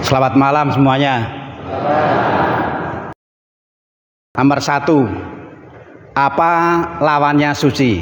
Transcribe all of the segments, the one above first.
Selamat malam semuanya. Nomor 1, apa lawannya suci?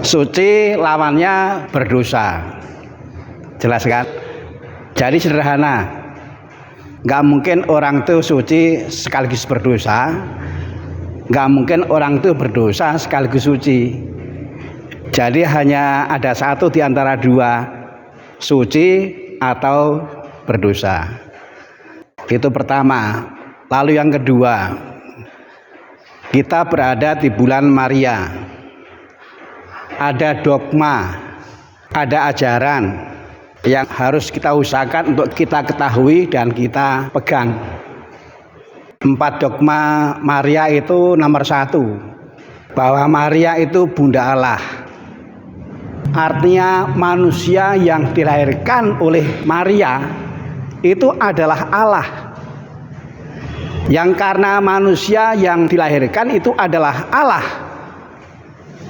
Suci lawannya berdosa. Jelas kan? Jadi sederhana. Gak mungkin orang itu suci sekaligus berdosa. Gak mungkin orang itu berdosa sekaligus suci. Jadi hanya ada satu di antara dua, suci atau berdosa. Itu pertama. Lalu yang kedua, kita berada di bulan Maria. Ada dogma, ada ajaran yang harus kita usahakan untuk kita ketahui dan kita pegang. 4 dogma Maria itu nomor 1, bahwa Maria itu Bunda Allah. Artinya manusia yang dilahirkan oleh Maria itu adalah Allah. Yang karena manusia yang dilahirkan itu adalah Allah,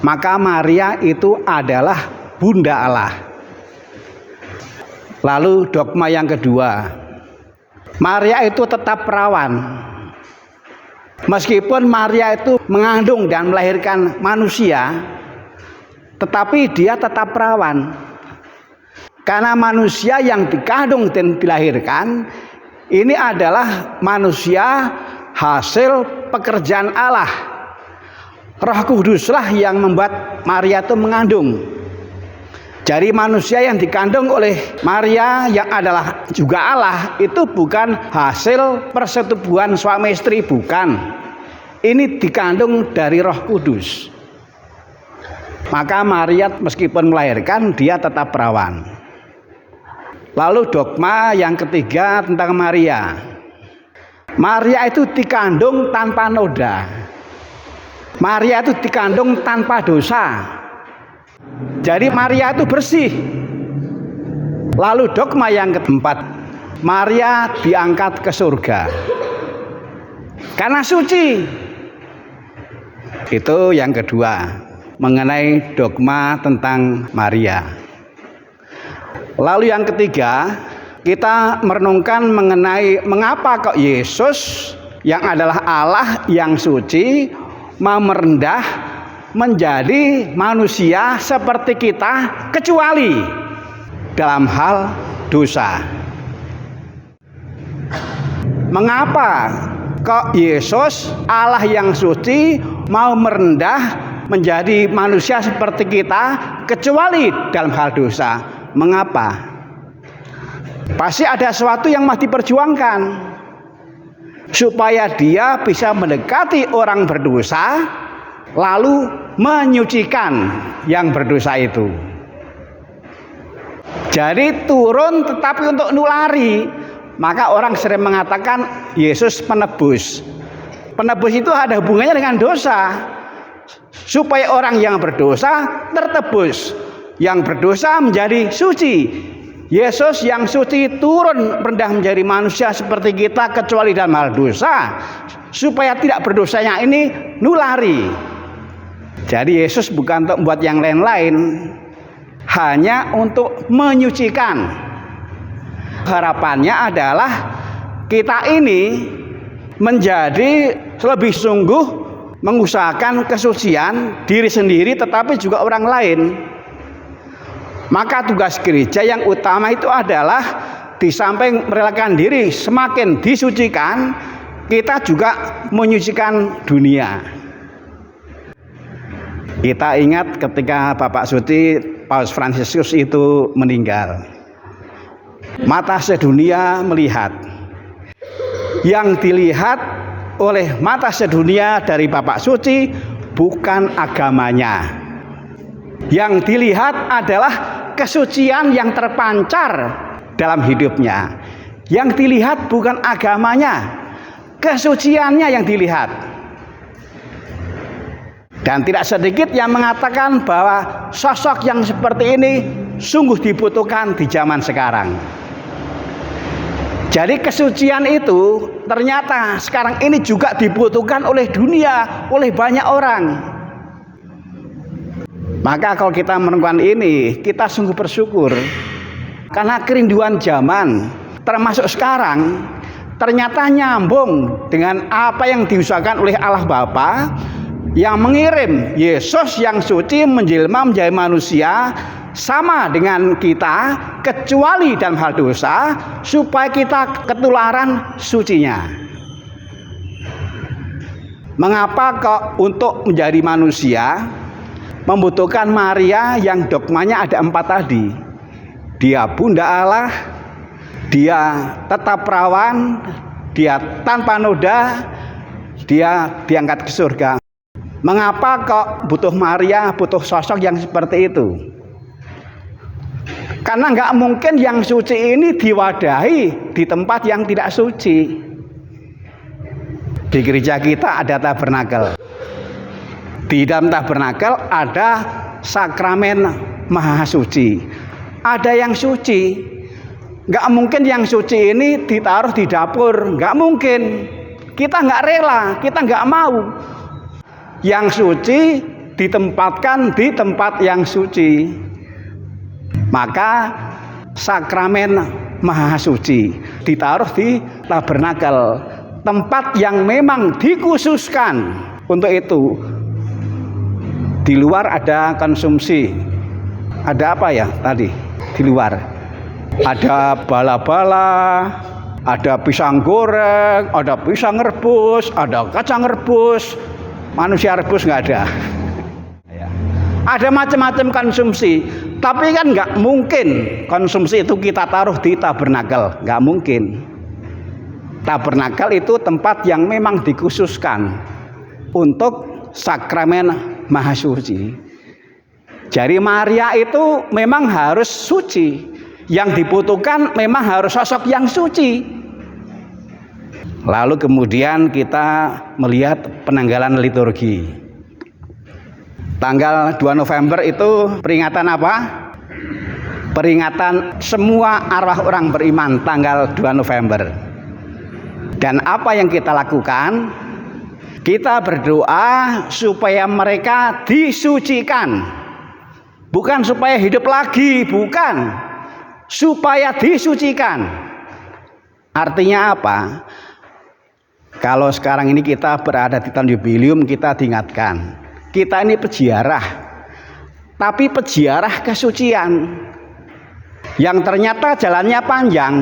maka Maria itu adalah Bunda Allah. Lalu dogma yang kedua, Maria itu tetap perawan. Meskipun Maria itu mengandung dan melahirkan manusia, tetapi dia tetap perawan. Karena manusia yang dikandung dan dilahirkan ini adalah manusia hasil pekerjaan Allah. Roh Kuduslah yang membuat Maria itu mengandung. Jadi manusia yang dikandung oleh Maria yang adalah juga Allah itu bukan hasil persetubuhan suami istri, bukan. Ini dikandung dari Roh Kudus. Maka Maria meskipun melahirkan dia tetap perawan. Lalu dogma yang ketiga tentang Maria. Maria itu dikandung tanpa noda. Maria itu dikandung tanpa dosa. Jadi Maria itu bersih. Lalu dogma yang keempat, Maria diangkat ke surga karena suci. Itu yang kedua, mengenai dogma tentang Maria. Lalu yang ketiga, kita merenungkan mengenai mengapa kok Yesus yang adalah Allah yang suci mau merendah menjadi manusia seperti kita, kecuali dalam hal dosa. Mengapa kok Yesus Allah yang suci mau merendah menjadi manusia seperti kita, kecuali dalam hal dosa? Mengapa? Pasti ada sesuatu yang masih diperjuangkan supaya dia bisa mendekati orang berdosa lalu menyucikan yang berdosa itu. Jadi turun tetapi untuk nulari. Maka orang sering mengatakan Yesus penebus. Penebus itu ada hubungannya dengan dosa, supaya orang yang berdosa tertebus, yang berdosa menjadi suci. Yesus yang suci turun rendah menjadi manusia seperti kita, kecuali dalam hal dosa, supaya tidak berdosanya ini nulari. Jadi Yesus bukan untuk membuat yang lain-lain, hanya untuk menyucikan. Harapannya adalah kita ini menjadi lebih sungguh mengusahakan kesucian diri sendiri tetapi juga orang lain. Maka tugas gereja yang utama itu adalah di samping merelakan diri semakin disucikan, kita juga menyucikan dunia. Kita ingat ketika Bapak Suci Paus Fransiskus itu meninggal, mata sedunia melihat. Yang dilihat oleh mata sedunia dari Bapak Suci bukan agamanya. Yang dilihat adalah kesucian yang terpancar dalam hidupnya. Yang dilihat bukan agamanya, kesuciannya yang dilihat. Dan tidak sedikit yang mengatakan bahwa sosok yang seperti ini sungguh dibutuhkan di zaman sekarang. Jadi kesucian itu ternyata sekarang ini juga dibutuhkan oleh dunia, oleh banyak orang. Maka kalau kita menemukan ini, kita sungguh bersyukur Karena kerinduan zaman, termasuk sekarang, ternyata nyambung dengan apa yang diusahakan oleh Allah Bapa yang mengirim Yesus yang suci menjelma menjadi manusia sama dengan kita, kecuali dalam hal dosa, supaya kita ketularan sucinya. Mengapa kok untuk menjadi manusia membutuhkan Maria yang dogmanya ada 4 tadi? Dia bunda Allah, dia tetap perawan, dia tanpa noda, dia diangkat ke surga. Mengapa kok butuh Maria, butuh sosok yang seperti itu? Karena nggak mungkin yang suci ini diwadahi di tempat yang tidak suci. Di gereja kita ada tabernakel. Di dalam tabernakel ada sakramen maha suci. Ada yang suci. Nggak mungkin yang suci ini ditaruh di dapur. Nggak mungkin. Kita nggak rela, kita nggak mau. Yang suci ditempatkan di tempat yang suci. Maka sakramen maha suci ditaruh di tabernakel, tempat yang memang dikhususkan untuk itu. Di luar ada konsumsi. Ada apa ya tadi? Di luar ada bala-bala, ada pisang goreng, ada pisang rebus, ada kacang rebus. Manusia rebus nggak ada. Ada macam-macam konsumsi, tapi kan nggak mungkin konsumsi itu kita taruh di tabernakel, nggak mungkin. Tabernakel itu tempat yang memang dikhususkan untuk sakramen maha suci. Jadi Maria itu memang harus suci, yang dibutuhkan memang harus sosok yang suci. Lalu kemudian kita melihat penanggalan liturgi. Tanggal 2 November itu peringatan apa? Peringatan semua arwah orang beriman tanggal 2 November. Dan apa yang kita lakukan? Kita berdoa supaya mereka disucikan. Bukan supaya hidup lagi, bukan. Supaya disucikan. Artinya apa? Kalau sekarang ini kita berada di tahun jubileum, kita diingatkan. Kita ini peziarah. Tapi peziarah kesucian. Yang ternyata jalannya panjang.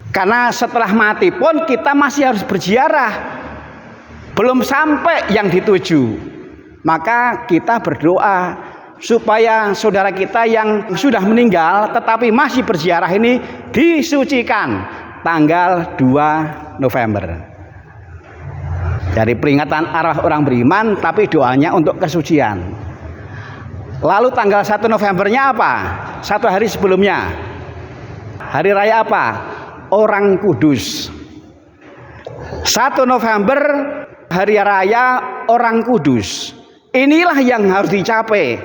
Karena setelah mati pun kita masih harus berziarah. Belum sampai yang dituju. Maka kita berdoa supaya saudara kita yang sudah meninggal tetapi masih berziarah ini disucikan tanggal 2 November. Jadi peringatan arwah orang beriman tapi doanya untuk kesucian. Lalu tanggal 1 Novembernya apa? 1 hari sebelumnya. Hari raya apa? Orang Kudus. 1 November hari raya orang Kudus. Inilah yang harus dicapai.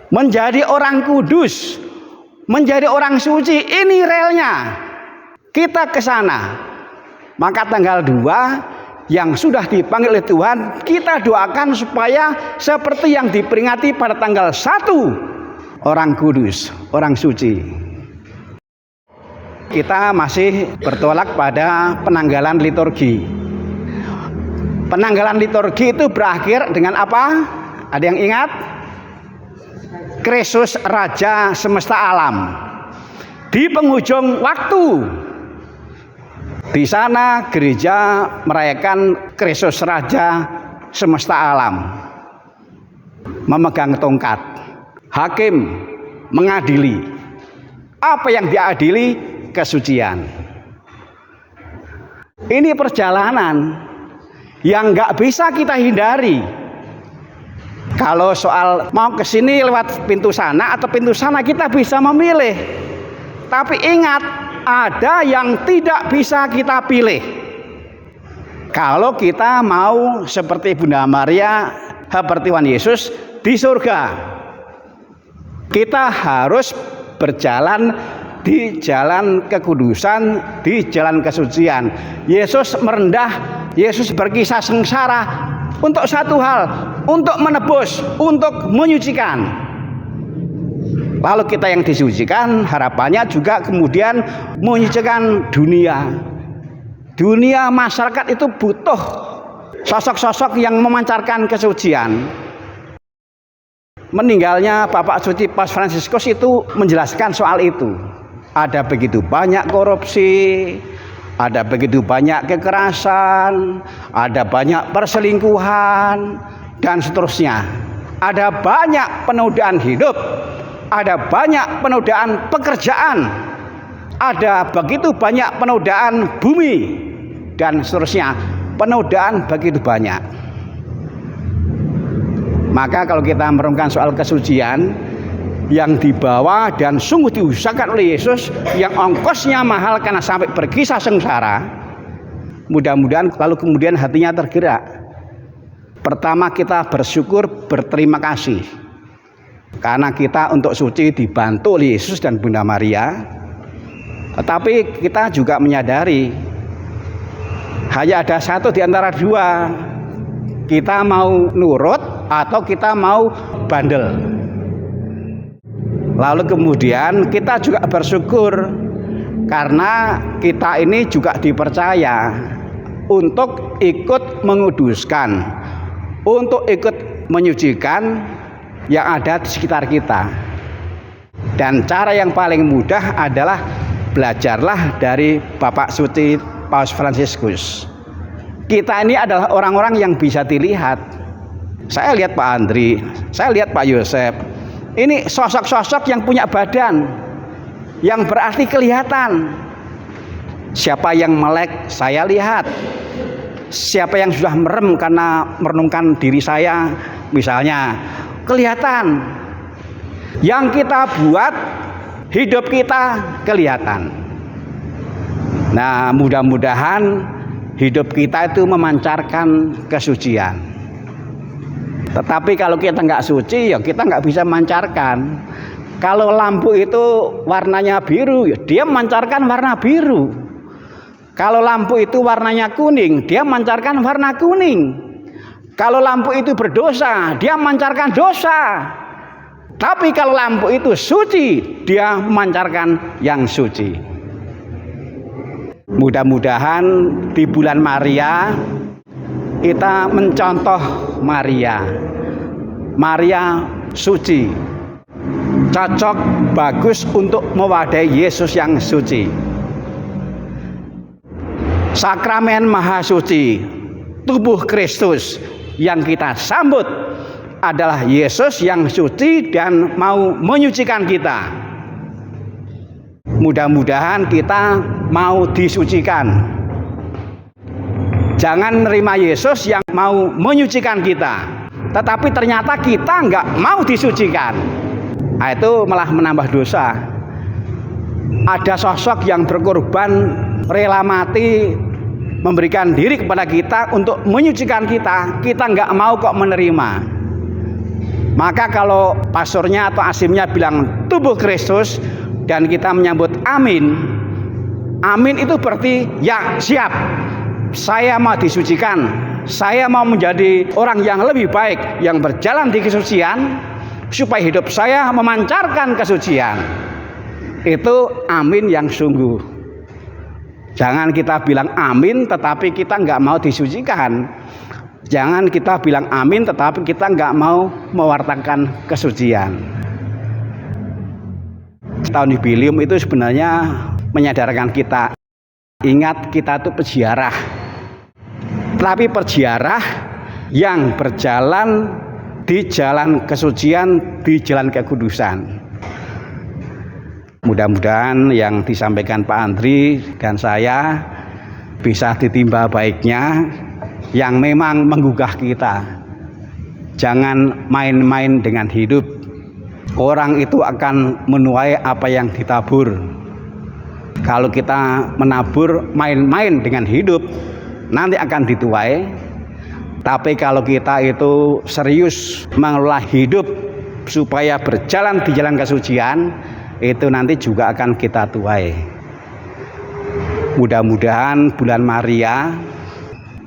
Menjadi orang kudus, menjadi orang suci, ini relnya. Kita ke sana. Maka tanggal 2 yang sudah dipanggil oleh Tuhan, kita doakan supaya seperti yang diperingati pada tanggal 1, orang kudus, orang suci. Kita masih bertolak pada penanggalan liturgi. Penanggalan liturgi itu berakhir dengan apa? Ada yang ingat? Kristus Raja semesta alam. Di penghujung waktu, di sana gereja merayakan Kristus Raja semesta alam. Memegang tongkat. Hakim mengadili. Apa yang diadili? Kesucian. Ini perjalanan yang nggak bisa kita hindari. Kalau soal mau ke sini lewat pintu sana atau pintu sana kita bisa memilih. Tapi ingat, ada yang tidak bisa kita pilih. Kalau kita mau seperti Bunda Maria, seperti Tuhan Yesus di surga, kita harus berjalan di jalan kekudusan, di jalan kesucian. Yesus merendah, Yesus berkisah sengsara untuk satu hal, untuk menebus, untuk menyucikan. Lalu kita yang disucikan, harapannya juga kemudian menyucikan dunia. Dunia masyarakat itu butuh sosok-sosok yang memancarkan kesucian. Meninggalnya Bapak Suci Paus Fransiskus itu menjelaskan soal itu. Ada begitu banyak korupsi, ada begitu banyak kekerasan, ada banyak perselingkuhan, dan seterusnya. Ada banyak penodaan hidup, ada banyak penodaan pekerjaan, ada begitu banyak penodaan bumi, dan seterusnya. Penodaan begitu banyak. Maka kalau kita merenungkan soal kesucian yang dibawa dan sungguh diusahakan oleh Yesus, yang ongkosnya mahal karena sampai berkisah sengsara, mudah-mudahan lalu kemudian hatinya tergerak. Pertama, kita bersyukur, berterima kasih karena kita untuk suci dibantu oleh Yesus dan Bunda Maria. Tetapi kita juga menyadari hanya ada satu di antara dua, kita mau nurut atau kita mau bandel. Lalu kemudian kita juga bersyukur karena kita ini juga dipercaya untuk ikut menguduskan, untuk ikut menyucikan yang ada di sekitar kita. Dan cara yang paling mudah adalah belajarlah dari Bapak Suci Paus Fransiskus. Kita ini adalah orang-orang yang bisa dilihat. Saya lihat Pak Andri, saya lihat Pak Yosep. Ini sosok-sosok yang punya badan, yang berarti kelihatan. Siapa yang melek, saya lihat. Siapa yang sudah merem karena merenungkan diri saya, misalnya, kelihatan. Yang kita buat, hidup kita kelihatan. Nah, mudah-mudahan hidup kita itu memancarkan kesucian. Tetapi kalau kita nggak suci, ya kita nggak bisa memancarkan. Kalau lampu itu warnanya biru, ya dia memancarkan warna biru. Kalau lampu itu warnanya kuning, dia memancarkan warna kuning. Kalau lampu itu berdosa, dia memancarkan dosa. Tapi kalau lampu itu suci, dia memancarkan yang suci. Mudah-mudahan di bulan Maria kita mencontoh Maria. Maria suci, cocok, bagus untuk mewadahi Yesus yang suci. Sakramen Maha Suci, tubuh Kristus yang kita sambut adalah Yesus yang suci dan mau menyucikan kita. Mudah-mudahan kita mau disucikan. Jangan menerima Yesus yang mau menyucikan kita, tetapi ternyata kita nggak mau disucikan. Nah, itu malah menambah dosa. Ada sosok yang berkorban, rela mati, memberikan diri kepada kita untuk menyucikan kita. Kita nggak mau kok menerima. Maka kalau pastornya atau asimnya bilang tubuh Kristus dan kita menyambut amin, amin itu berarti ya siap. Saya mau disucikan, saya mau menjadi orang yang lebih baik, yang berjalan di kesucian, supaya hidup saya memancarkan kesucian. Itu amin yang sungguh. Jangan kita bilang amin tetapi kita nggak mau disucikan. Jangan kita bilang amin tetapi kita nggak mau mewartakan kesucian. Tahun jubileum itu sebenarnya menyadarkan kita, ingat kita itu peziarah, tapi peziarah yang berjalan di jalan kesucian, di jalan kekudusan. Mudah-mudahan yang disampaikan Pak Andri dan saya bisa ditimba baiknya, yang memang menggugah kita. Jangan main-main dengan hidup. Orang itu akan menuai apa yang ditabur. Kalau kita menabur main-main dengan hidup, nanti akan dituai. Tapi kalau kita itu serius mengelola hidup supaya berjalan di jalan kesucian, itu nanti juga akan kita tuai. Mudah-mudahan bulan Maria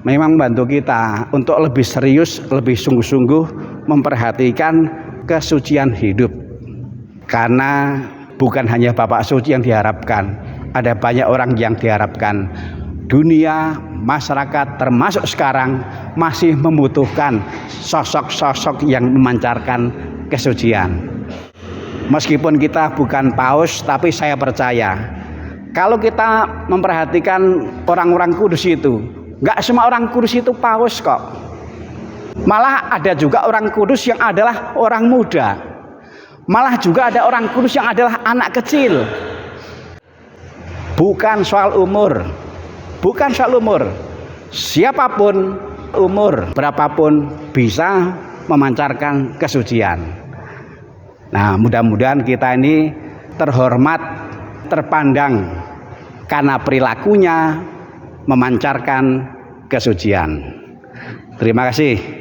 memang membantu kita untuk lebih serius, lebih sungguh-sungguh memperhatikan kesucian hidup. Karena bukan hanya Bapak Suci yang diharapkan, ada banyak orang yang diharapkan. Dunia, masyarakat termasuk sekarang masih membutuhkan sosok-sosok yang memancarkan kesucian. Meskipun kita bukan paus, tapi saya percaya kalau kita memperhatikan orang-orang kudus itu, nggak semua orang kudus itu paus kok. Malah ada juga orang kudus yang adalah orang muda. Malah juga ada orang kudus yang adalah anak kecil. Bukan soal umur. Bukan soal umur. Siapapun umur berapapun bisa memancarkan kesucian. Nah, mudah-mudahan kita ini terhormat, terpandang karena perilakunya memancarkan kesucian. Terima kasih.